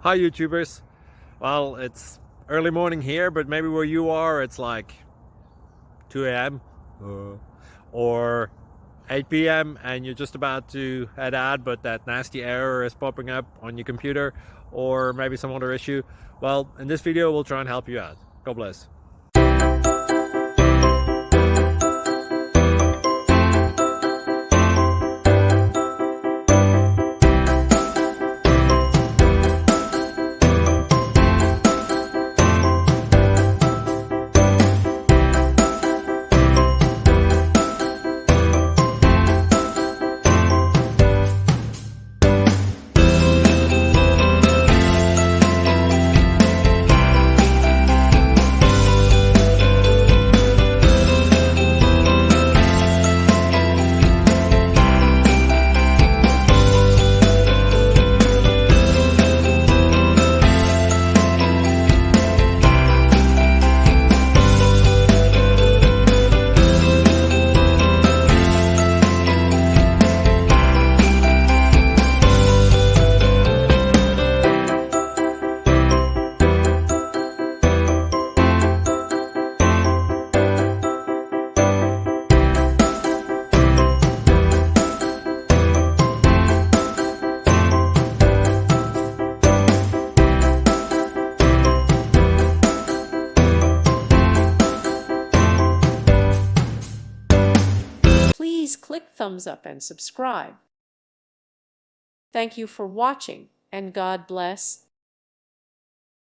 Hi YouTubers. Well, it's early morning here, but maybe where you are it's like 2 a.m. or 8 p.m. and you're just about to head out, but that nasty error is popping up on your computer, or maybe some other issue. Well, in this video we'll try and help you out. God bless. Please click thumbs up and subscribe. Thank you for watching, and God bless.